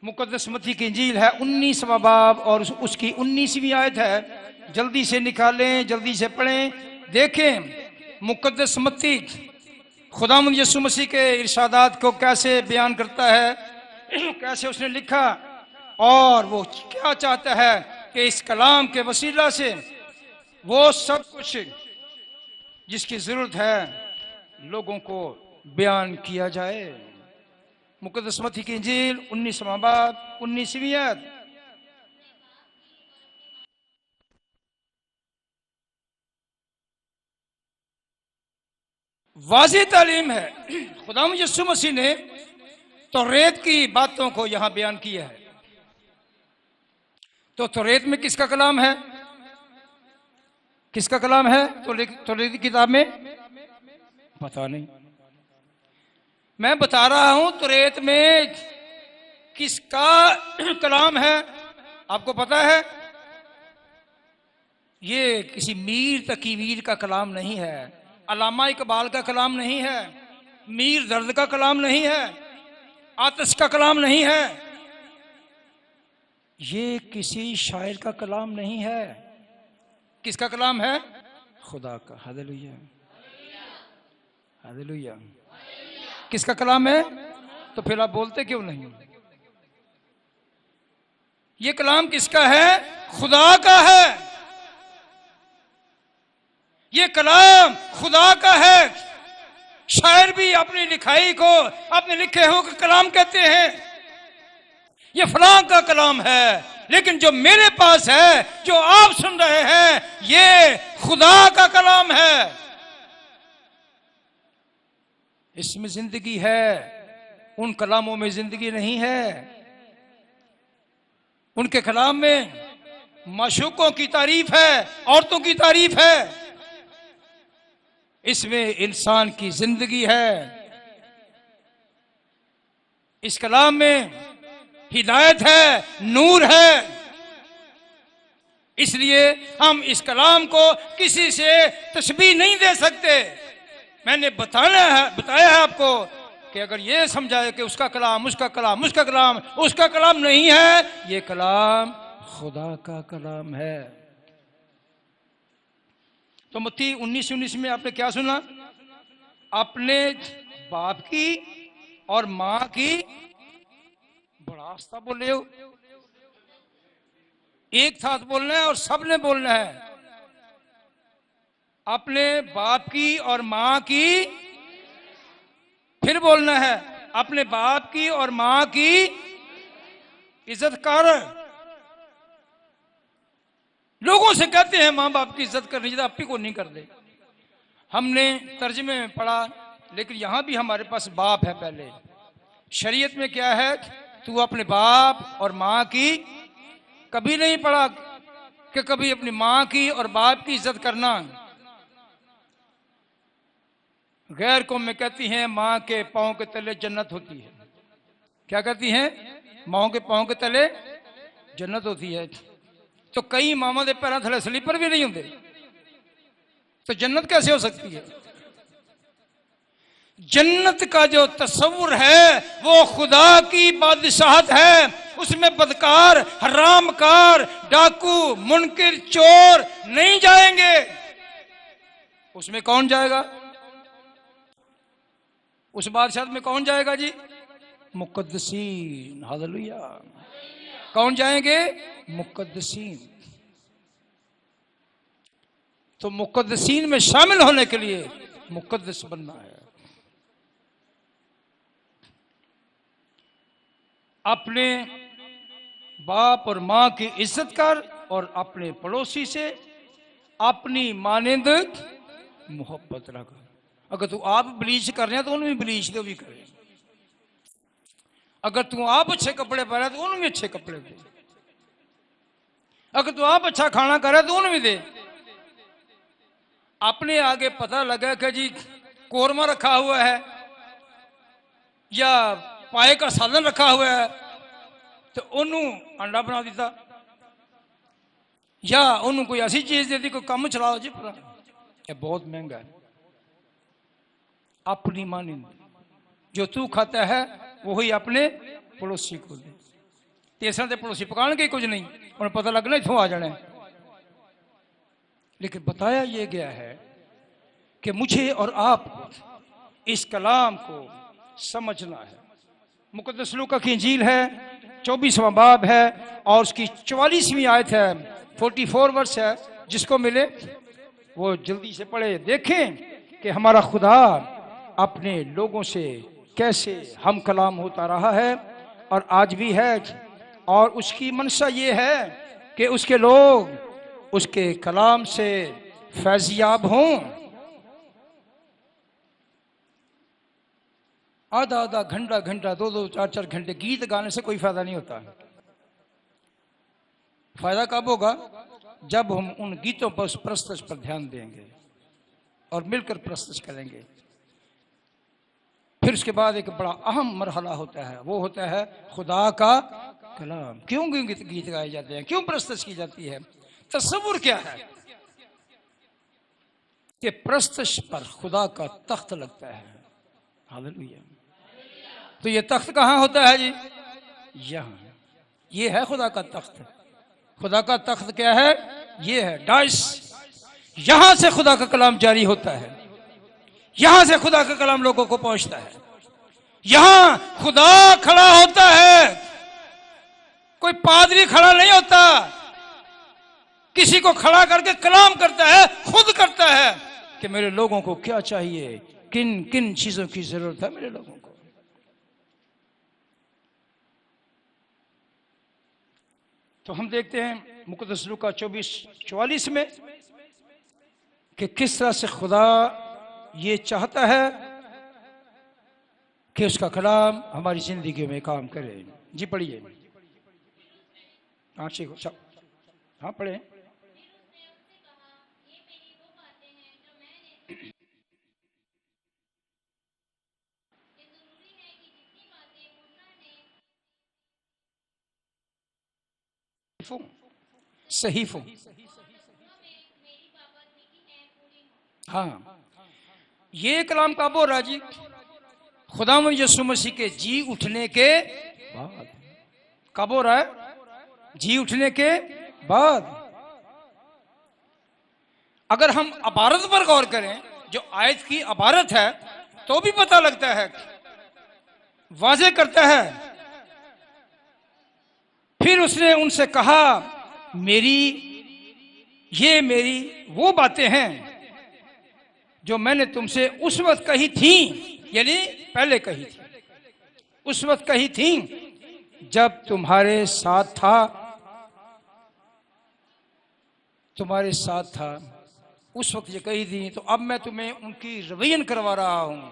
मुकद्दस मत्ती की इंजील है 19वां बाब और उसकी 19वीं आयत है। जल्दी से निकालें, जल्दी से पढ़ें। देखें मुकद्दस मत्ती खुदावंद यीशु मसीह के इरशादात को कैसे बयान करता है, कैसे उसने लिखा और वो क्या चाहता है कि इस कलाम के वसीला से वो सब कुछ जिसकी जरूरत है लोगों को बयान किया जाए। मुकद्दस मत्ती की इंजील 19वां बाब 19वीं आयत। वाज़ेह तालीम है। खुदावंद यीशु मसीह ने तौरेत की बातों को यहां बयान किया है। तो तौरेत में किसका कलाम है? किसका कलाम है तौरेत की किताब में? पता नहीं, मैं बता रहा हूं तौरेत में किसका कलाम है। आपको पता है? ये किसी मीर तकीवीर का कलाम नहीं है, अल्लामा इकबाल का कलाम नहीं है, मीर दर्द का कलाम नहीं है, आतिश का कलाम नहीं है, ये किसी शायर का कलाम नहीं है। किसका कलाम है? खुदा का। Hallelujah, hallelujah. किसका कलाम है? तो फिर आप बोलते क्यों नहीं? ये कलाम किसका है? खुदा का है। ये कलाम खुदा का है। शायर भी अपनी लिखाई को अपने लिखे हुए का कलाम कहते हैं। ये फलां का कलाम है, लेकिन जो मेरे पास है, जो आप सुन रहे हैं, ये खुदा का कलाम है। इसमें जिंदगी है, उन कलामों में जिंदगी नहीं है। उनके कलाम में माशूकों की तारीफ है, औरतों की तारीफ है। इसमें इंसान की जिंदगी है। इस कलाम में हिदायत है, नूर है। इसलिए हम इस कलाम को किसी से तशबीह नहीं दे सकते। मैंने बताया है आपको कि अगर ये समझाए कि उसका कलाम, उसका कलाम, उसका कलाम, उसका कलाम नहीं है, ये कलाम खुदा का कलाम है। तो मत्ती 19:19 में आपने क्या सुना? अपने बाप की और मां की, बड़ा आस्था बोले हो, एक साथ बोलना है और सबने बोलना है। अपने बाप की और मां की, फिर बोलना है अपने बाप की और मां की इज्जत कर। लोगों से कहते हैं मां बाप की इज्जत करनी चाहिए, अपनी को नहीं कर दे। हमने तर्जुमे में पढ़ा, लेकिन यहां भी हमारे पास बाप है। पहले शरीयत में क्या है? तू अपने बाप और मां की, कभी नहीं पढ़ा कि कभी अपनी मां की और बाप की इज्जत करना। गैर कौम में कहती हैं मां के पांव के तले जन्नत होती है। क्या कहती हैं? मां के पांव के तले जन्नत होती है। तो कई मामा के पैरों थले स्लीपर भी नहीं होंगे, तो जन्नत कैसे हो सकती है? जन्नत का जो तस्वुर है वो खुदा की बादशाहत है। उसमें बदकार, हरामकार, डाकू, मुनकिर, चोर नहीं जाएंगे। उसमें कौन जाएगा? उस बादशाहत में कौन जाएगा जी? मुकद्दसीन। हालेलुया। कौन जाएंगे? मुकद्दसीन। तो मुकद्दसीन में शामिल होने के लिए मुकद्दस बनना है। अपने बाप और मां की इज्जत कर और अपने पड़ोसी से अपनी मानिंद मोहब्बत रख। अगर तू आप ब्लीच कर रहे हैं तो उन्हें भी ब्लीच दे, भी करे। अगर तू आप अच्छे कपड़े पहने तो उन्हें भी अच्छे कपड़े दे। अगर तू आप अच्छा खाना करे तो उन्हें भी दे। अपने आगे पता लगा कि जी कोरमा रखा हुआ है या पाए का साधन रखा हुआ है, तो उन्होंने अंडा बना दिता या उन्होंने कोई ऐसी चीज दे दी, कोई काम चलाओ जी, ये बहुत महंगा है। अपनी मानिंद, जो तू खाता है वही अपने पड़ोसी को दे। तेसरा तो पड़ोसी पकाने के कुछ नहीं, उन्हें पता लगना इथों आ जाना है। लेकिन बताया यह गया है कि मुझे और आप इस कलाम को समझना है। मुकद्दस लूका की इंजील है, 24वां बाब है और उसकी 44वीं आयत है, 44 वर्स है। जिसको मिले वो जल्दी से पढ़े, देखें कि हमारा खुदा अपने लोगों से कैसे हम कलाम होता रहा है और आज भी है। और उसकी मनसा ये है कि उसके लोग उसके कलाम से फैज़याब हों। आधा आधा घंटा घंटा, दो दो चार चार घंटे गीत गाने से कोई फायदा नहीं होता। फायदा कब होगा? जब हम उन गीतों पर, उस प्रस्तुत पर ध्यान देंगे और मिलकर प्रस्तुत करेंगे। फिर उसके बाद एक बड़ा अहम मरहला होता है, वो होता है खुदा का कलाम। क्यों गीत गाए जाते हैं, क्यों प्रस्तुत की जाती है? तस्वुर क्या है कि प्रस्तुत पर खुदा का तख्त लगता है। हालेलुया। तो ये तख्त कहाँ होता है जी? यहाँ। ये है खुदा का तख्त। खुदा का तख्त क्या है? ये है डाइस। यहां से खुदा का कलाम जारी होता है, यहां से खुदा का कलाम लोगों को पहुंचता है। यहां खुदा खड़ा होता है, कोई पादरी खड़ा नहीं होता, किसी को खड़ा करके कलाम करता है, खुद करता है कि मेरे लोगों को क्या चाहिए, किन किन चीजों की जरूरत है मेरे लोगों को। तो हम देखते हैं मुकद्दस लूका 24:44 में कि किस तरह से खुदा ये चाहता है कि उसका कलाम हमारी जिंदगी में काम करे। जी पढ़िए। हाँ ठीक हो, हाँ पढ़े। सहीफों, हाँ, ये कलाम कब हो रहा जी? खुदावंद यीशु मसीह के जी उठने के बाद। कब हो रहा है? जी उठने के बाद। अगर हम अबारत पर गौर करें, जो आयत की अबारत है, तो भी पता लगता है, वाज़े करता है। फिर उसने उनसे कहा, ये मेरी वो बातें हैं जो मैंने तुमसे उस वक्त कही थी, यानी पहले कही थी, उस वक्त कही थी जब तुम्हारे साथ था, उस वक्त ये कही थी। तो अब मैं तुम्हें उनकी रवैयन करवा रहा हूं।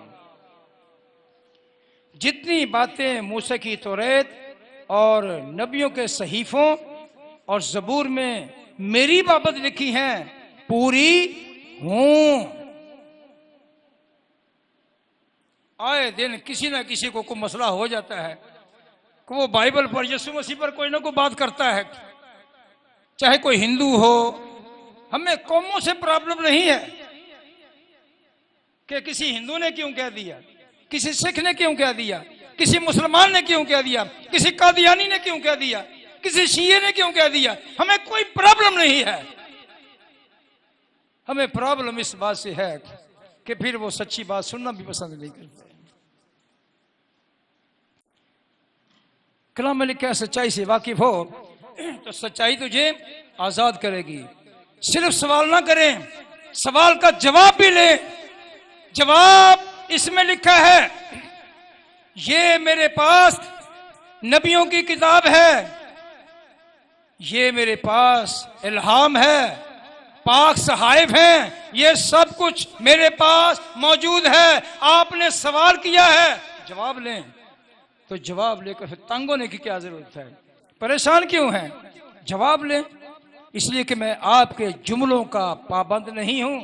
जितनी बातें मूसा की तौरात और नबियों के सहीफों और ज़बूर में मेरी बाबत लिखी हैं, पूरी हूं। आए दिन किसी ना किसी को कोई मसला हो जाता है कि वो बाइबल पर, यीशु मसीह पर कोई ना कोई बात करता है, चाहे कोई हिंदू हो। हमें कौमों से प्रॉब्लम नहीं है कि किसी हिंदू ने क्यों कह दिया, किसी सिख ने क्यों कह दिया, किसी मुसलमान ने क्यों कह दिया, किसी कादियानी ने क्यों कह दिया, किसी शिये ने क्यों कह दिया। हमें कोई प्रॉब्लम नहीं है। हमें प्रॉब्लम इस बात से है कि फिर वो सच्ची बात सुनना भी पसंद नहीं करते। कलाम में लिखा है, सच्चाई से वाकिफ हो तो सच्चाई तुझे आजाद करेगी। सिर्फ सवाल ना करें, सवाल का जवाब भी ले। जवाब इसमें लिखा है, ये मेरे पास नबियों की किताब है, ये मेरे पास इल्हाम है, पाक सहाइफ हैं, ये सब कुछ मेरे पास मौजूद है। आपने सवाल किया है, जवाब लें। तो जवाब लेकर फिर तंग होने की क्या जरूरत है, परेशान क्यों हैं? जवाब लें। इसलिए कि मैं आपके जुमलों का पाबंद नहीं हूं,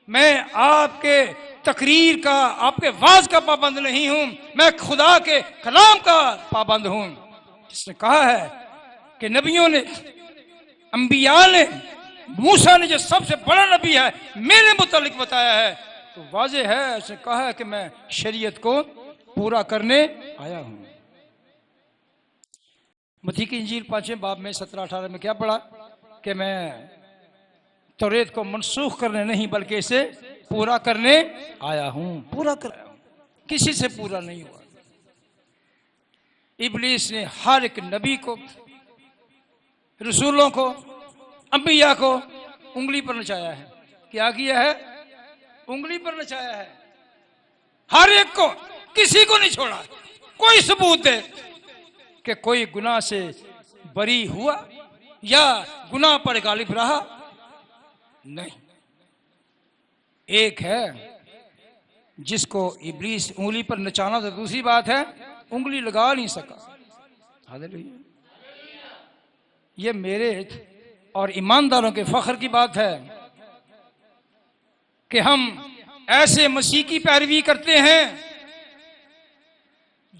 मैं आपके तकरीर का, आपके वाज का पाबंद नहीं हूं, मैं खुदा के कलाम का पाबंद हूं। जिसने कहा है कि नबियों ने, अंबिया ने, मूसा ने जो सबसे बड़ा नबी है, मेरे मुतालिक बताया है तो वाज़ेह है, उसने कहा है कि मैं शरीयत को पूरा करने आया हूं। मत्ती की इंजील 5वें बाब में 17-18 में क्या पढ़ा कि मैं तौरेत को मनसूख करने नहीं बल्कि इसे पूरा करने आया हूं। पूरा कर आया हूं, किसी से पूरा नहीं हुआ। इब्लीस ने हर एक नबी को, रसूलों को, अंबिया को उंगली पर नचाया है। क्या किया है? उंगली पर नचाया है। हर एक को, किसी को नहीं छोड़ा। कोई सबूत दे कि कोई गुनाह से बरी हुआ या गुनाह पर गालिब रहा, नहीं। एक है जिसको इब्लीस उंगली पर नचाना तो दूसरी बात है, उंगली लगा नहीं सका। हालेलुया। ये मेरे और ईमानदारों के फख्र की बात है कि हम ऐसे मसीह की पैरवी करते हैं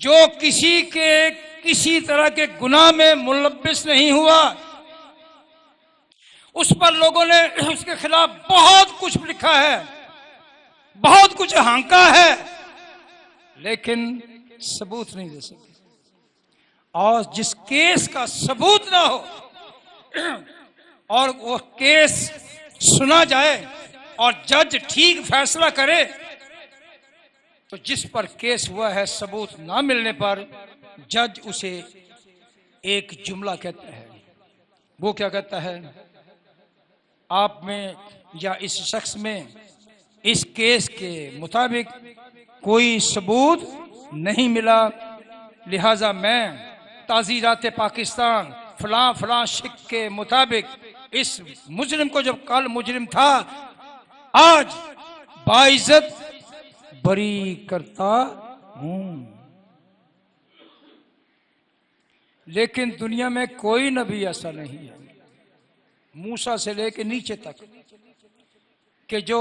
जो किसी के किसी तरह के गुनाह में मुलव्विस नहीं हुआ। उस पर लोगों ने उसके खिलाफ बहुत कुछ लिखा है, बहुत कुछ हांका है, लेकिन सबूत नहीं दे सके। और जिस केस का सबूत ना हो और वो केस सुना जाए और जज ठीक फैसला करे, तो जिस पर केस हुआ है सबूत ना मिलने पर जज उसे एक जुमला कहता है। वो क्या कहता है? आप में या इस शख्स में इस केस के मुताबिक कोई सबूत नहीं मिला, लिहाजा मैं ताज़ीरात पाकिस्तान फलां फलां शिक के मुताबिक इस मुजरिम को, जब कल मुजरिम था, आज बाइज्जत बरी करता हूं। लेकिन दुनिया में कोई नबी ऐसा नहीं है, मूसा से लेकर नीचे तक, कि जो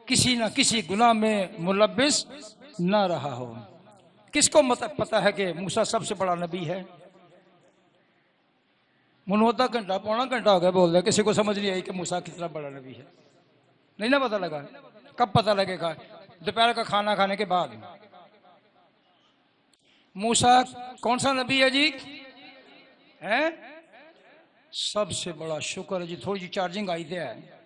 किसी न किसी गुनाह में मुलव्विस न रहा हो। किसको पता है कि मूसा सबसे बड़ा नबी है? मुझे आधा घंटा पौना घंटा हो गया बोल रहे, किसी को समझ नहीं आई कि मूसा कितना बड़ा नबी है। नहीं ना पता लगा? कब पता लगेगा? दोपहर का खाना खाने के बाद। मूसा कौन सा नबी है जी? हैं? सबसे बड़ा। शुक्र है जी, थोड़ी सी चार्जिंग आई है।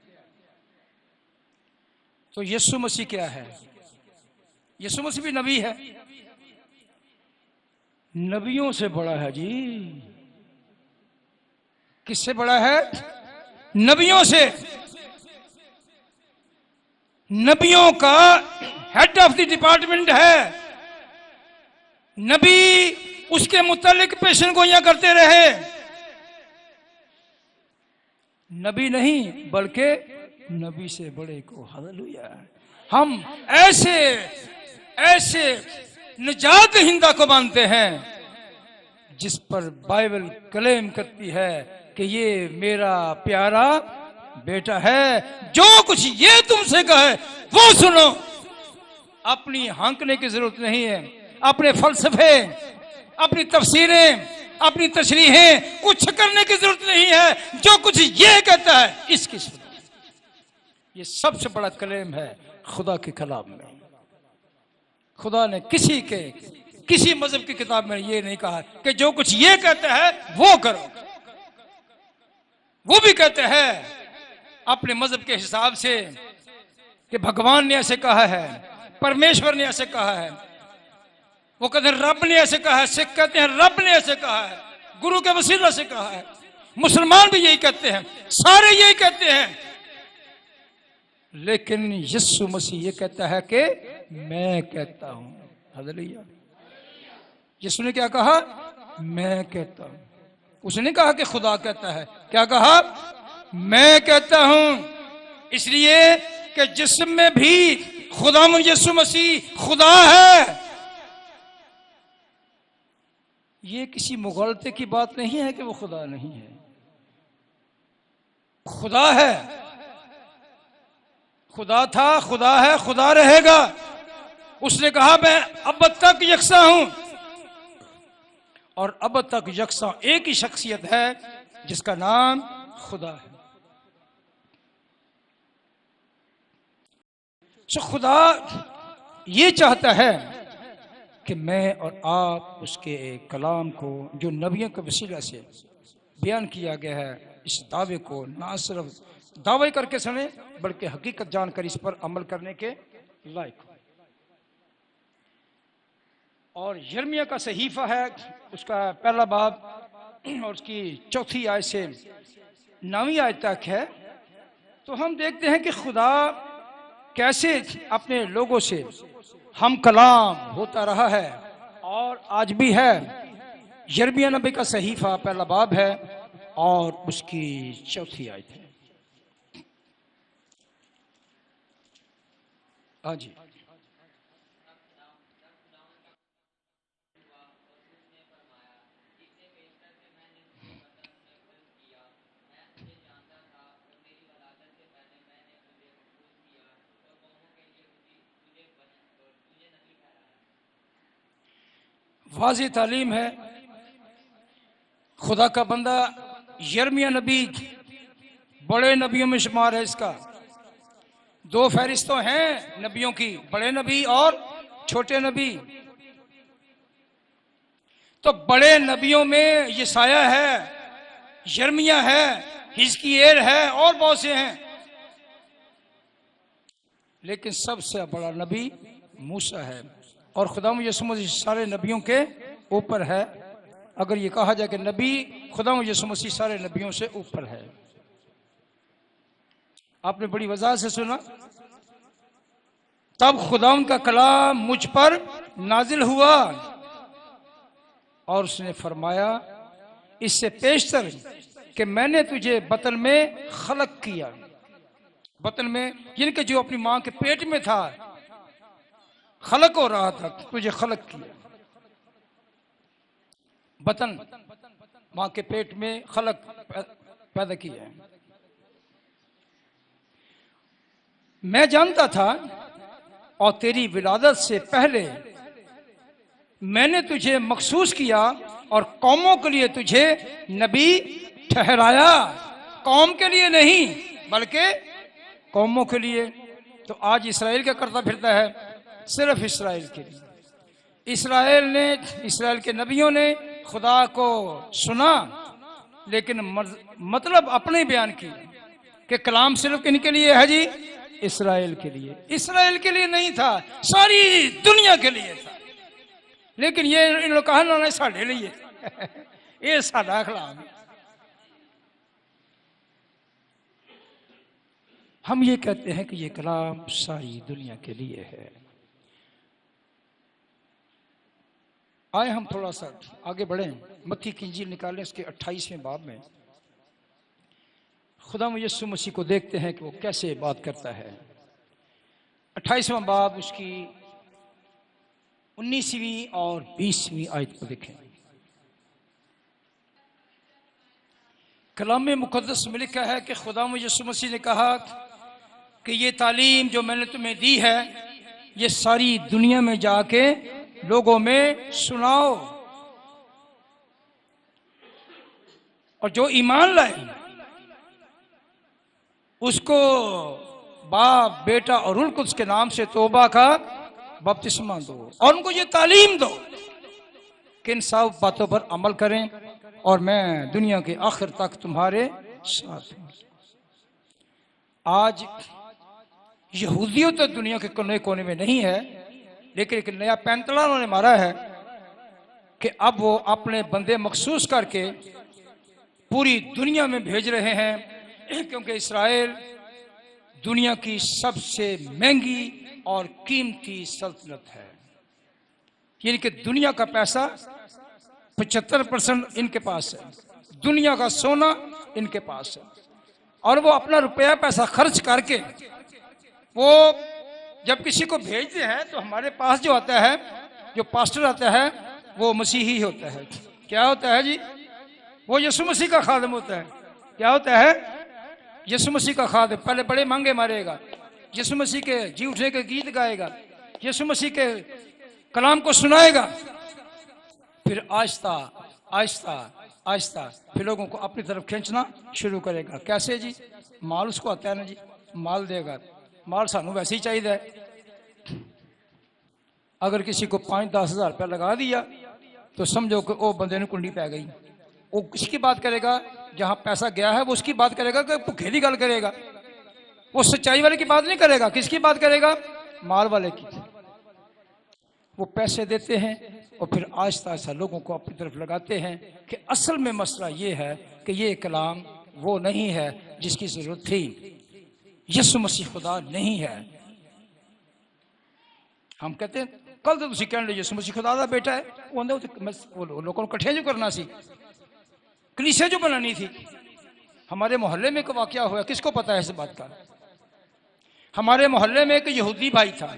तो यीशु मसीह क्या है? यीशु मसीह भी नबी है, नबियों से बड़ा है जी। किससे बड़ा है? नबियों से। नबियों का हेड ऑफ द डिपार्टमेंट है। नबी उसके मुतालिक पेशन गोइयां करते रहे। नबी नहीं बल्कि नबी से बड़े को। हालेलुया। हम ऐसे ऐसे निजात हिंदा को मानते हैं जिस पर बाइबल क्लेम करती है कि ये मेरा प्यारा बेटा है। जो कुछ ये तुमसे कहे वो सुनो। अपनी हांकने की जरूरत नहीं है, अपने फलसफे, अपनी तफसीरें, अपनी तशरीहें कुछ करने की जरूरत नहीं है। जो कुछ ये कहता है इसकी सुनो। ये सबसे बड़ा क्लेम है खुदा के कलाम में। खुदा ने किसी मजहब की किताब में ये नहीं कहा कि जो कुछ ये कहता है वो करो। वो भी कहते हैं अपने मजहब के हिसाब से कि भगवान ने ऐसे कहा है, परमेश्वर ने ऐसे कहा है, वो कहते हैं रब ने ऐसे कहा है, सिख कहते हैं रब ने ऐसे कहा है, गुरु के वसीला से कहा है, मुसलमान भी यही कहते हैं, सारे यही कहते हैं। लेकिन यीशु मसीह ये कहता है कि मैं कहता हूं। हालेलुया। यीशु ने क्या कहा? मैं कहता हूं। उसने कहा कि खुदा कहता है। क्या कहा? मैं कहता हूं। इसलिए कि जिस्म में भी खुदा यीशु मसीह खुदा है। ये किसी मुगलते की बात नहीं है कि वो खुदा नहीं है, खुदा है। खुदा था, खुदा है, खुदा रहेगा। उसने कहा मैं अब तक यकसा हूं, और अब तक यकसा एक ही शख्सियत है जिसका नाम खुदा है। सो खुदा ये चाहता है कि मैं और आप उसके कलाम को जो नबियों के वसीला से बयान किया गया है, इस दावे को ना सिर्फ दावे करके सुने बल्कि हकीकत जानकर इस पर अमल करने के लायक हो। और यिर्मयाह का सहीफा है, उसका पहला बाब और उसकी चौथी आयत से 9वीं आयत तक है। तो हम देखते हैं कि खुदा कैसे अपने लोगों से हम कलाम होता रहा है और आज भी है। यिर्मयाह नबी का सहीफा पहला बाब है और उसकी चौथी आयत है। हाँ जी। वाज़ेह तालीम है। खुदा का बंदा यिर्मयाह नबी बड़े नबियों में शुमार है। इसका 2 फहरिस्त तो हैं नबियों की, बड़े नबी और छोटे नबी। तो बड़े नबियों में यशायाह है, यिर्मयाह है, हिजकियेल है और बहुत से हैं, लेकिन सबसे बड़ा नबी मूसा है। और खुदा यीशु मसीह सारे नबियों के ऊपर है। अगर ये कहा जाए कि नबी खुदा यीशु मसीह सारे नबियों से ऊपर है। आपने बड़ी वजह से सुना। तब खुदा का कलाम मुझ पर नाजिल हुआ और उसने फरमाया, इससे पेशतर कि मैंने तुझे बतन में खलक किया। बतन में जिनके जो अपनी मां के पेट में था, खलक हो रहा था, तुझे खलक किया। बतन मां के पेट में खलक पैदा किया है। मैं जानता था और तेरी विलादत से पहले मैंने तुझे मखसूस किया और कौमों के लिए तुझे नबी ठहराया। कौम के लिए नहीं बल्कि कौमों के लिए। तो आज इसराइल क्या करता फिरता है? सिर्फ इसराइल के लिए। इसराइल के नबियों ने खुदा को सुना, लेकिन मतलब अपने बयान किए कि कलाम सिर्फ किनके लिए है जी? इसराइल के लिए। इसराइल के लिए नहीं था, सारी दुनिया के लिए था। लेकिन ये इन लोग कहा ना साढ़े लिए ये साढ़ा कलाम। हम ये कहते हैं कि ये कलाम सारी दुनिया के लिए है। आए हम थोड़ा सा आगे बढ़े, मत्ती की इंजील निकालें, उसके 28वें बाब में खुदा यीशु मसीह को देखते हैं कि वो कैसे बात करता है। 28वां बाब उसकी 19वीं और 20वीं आयत को देखें। कलाम मुकद्दस में लिखा है कि खुदा यीशु मसीह ने कहा कि ये तालीम जो मैंने तुम्हें दी है, ये सारी दुनिया में जाके लोगों में सुनाओ, और जो ईमान लाए उसको बाप, बेटा और रूह कुद्स के नाम से तौबा का बपतिस्मा दो, और उनको ये तालीम दो कि इन सब बातों पर अमल करें और मैं दुनिया के आखिर तक तुम्हारे साथ हूं। आज यहूदियों तो दुनिया के कोने कोने में नहीं है, लेकिन एक नया पैंतड़ा उन्होंने मारा है कि अब वो अपने बंदे मखसूस करके पूरी दुनिया में भेज रहे हैं, क्योंकि इस्राएल दुनिया की सबसे महंगी और कीमती सल्तनत है। यानी कि दुनिया का पैसा 75% इनके पास है, दुनिया का सोना इनके पास है, और वो अपना रुपया पैसा खर्च करके वो जब किसी को भेजते हैं तो हमारे पास जो आता है, जो पास्टर आता है, वो मसीही होता है। क्या होता है जी? वो यीशु मसीह का खादिम होता है। क्या होता है? यीशु मसीह का खादिम। पहले बड़े मांगे मारेगा, यीशु मसीह के जी उठने के गीत गाएगा, यीशु मसीह के कलाम को सुनाएगा, फिर आहिस्ता आहिस्ता आहिस्ता फिर लोगों को अपनी तरफ खींचना शुरू करेगा। कैसे जी? माल उसको आता है ना जी, माल देगा। माल सानू वैसे ही चाहिए, अगर किसी को 5-10 हज़ार रुपया लगा दिया तो समझो कि वो बंदे ने कुंडी पै गई। वो किसकी बात करेगा? जहां पैसा गया है वो उसकी बात करेगा कि भुखे की गल करेगा। वो सच्चाई वाले की बात नहीं करेगा। किसकी बात करेगा? माल वाले की। वो पैसे देते हैं और फिर आहिस्ता आहिस्ता लोगों को अपनी तरफ लगाते हैं कि असल में मसला ये है कि ये कलाम वो नहीं है जिसकी जरूरत थी। यीशु मसीह खुदा नहीं है। हम कहते हैं कल तो तुम कह लो यीशु मसीह खुदा का बेटा है। वो लोगों को कट्ठे जो करना सी, कलीसिया जो बनानी थी। हमारे मोहल्ले में एक वाकया हुआ, किसको पता है इस बात का? हमारे मोहल्ले में एक यहूदी भाई था,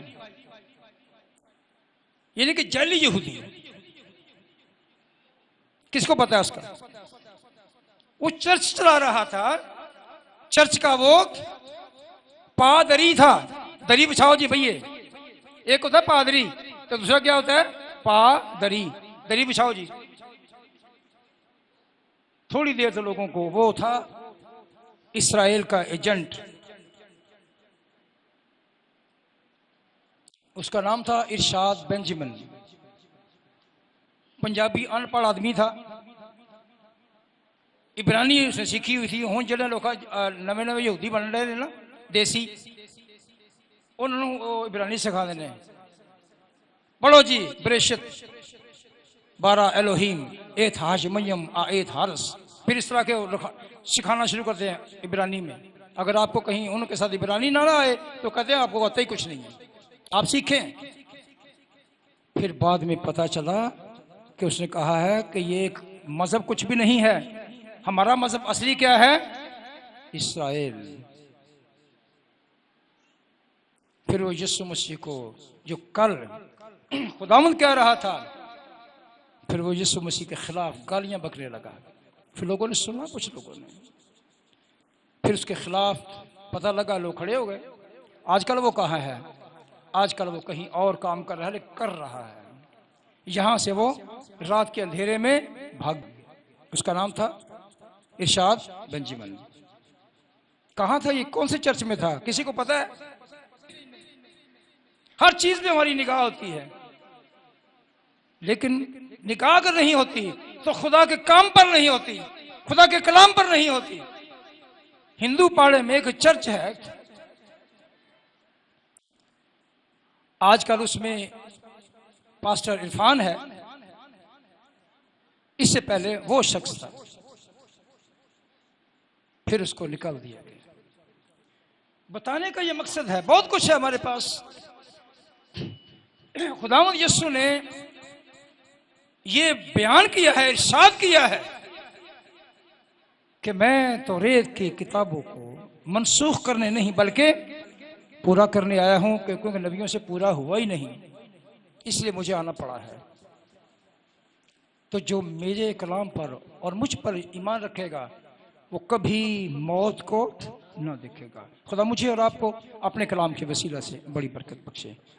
यानी कि जैली यहूदी। किसको पता है उसका? वो चर्च चला रहा था। चर्च का वो पादरी था। दरी बिछाओ जी भैया। एक होता है पादरी, तो दूसरा क्या होता है? पादरी। दरी बिछाओ जी। थोड़ी देर तो लोगों को, वो था इस्राएल का एजेंट। उसका नाम था इरशाद बेंजामिन। पंजाबी अनपढ़ आदमी था। इब्रानी उसने सीखी हुई थी। हुण जिहड़े लोग नवे नवे यहूदी बन रहे हैं ना, देसी, उन्होंने इब्रानी सिखा देने। पढ़ो जी, बरेशत 12 एलोहीम एथ हाश मयम आ एथ हारस। फिर इस तरह के सिखाना शुरू करते हैं इब्रानी में। अगर आपको कहीं उनके साथ इब्रानी ना आए तो कहते हैं आपको आता ही कुछ नहीं है, आप सीखें। फिर बाद में पता चला कि उसने कहा है कि ये एक मजहब कुछ भी नहीं है। हमारा मजहब असली क्या है? इस्राएल। फिर वो यीशु मसीह को जो कल खुदावंद कह रहा था, फिर वो यीशु मसीह के खिलाफ गालियां बकने लगा। फिर लोगों ने सुना, कुछ लोगों ने, फिर उसके खिलाफ पता लगा, लोग खड़े हो गए। आजकल वो कहाँ है? आजकल वो कहीं और काम कर रहा है, लेकिन कर रहा है। यहां से वो रात के अंधेरे में भाग। उसका नाम था इरशाद बेंजामिन। कहां था ये? कौन से चर्च में था? किसी को पता है? हर चीज में हमारी निगाह होती है, लेकिन निगाह अगर नहीं होती तो खुदा के काम पर नहीं होती, खुदा के कलाम पर नहीं होती। हिंदू पाड़े में एक चर्च है, आजकल उसमें पास्टर इरफान है। इससे पहले वो शख्स था, फिर उसको निकाल दिया गया। बताने का ये मकसद है, बहुत कुछ है हमारे पास। खुदावंद यीशु ने ये बयान किया है, इरशाद किया है कि मैं तौरेत की किताबों को मनसूख करने नहीं बल्कि पूरा करने आया हूं, क्योंकि नबियों से पूरा हुआ ही नहीं, इसलिए मुझे आना पड़ा है। तो जो मेरे कलाम पर और मुझ पर ईमान रखेगा वो कभी मौत को न देखेगा। खुदा मुझे और आपको अपने कलाम के वसीला से बड़ी बरकत बख्शे।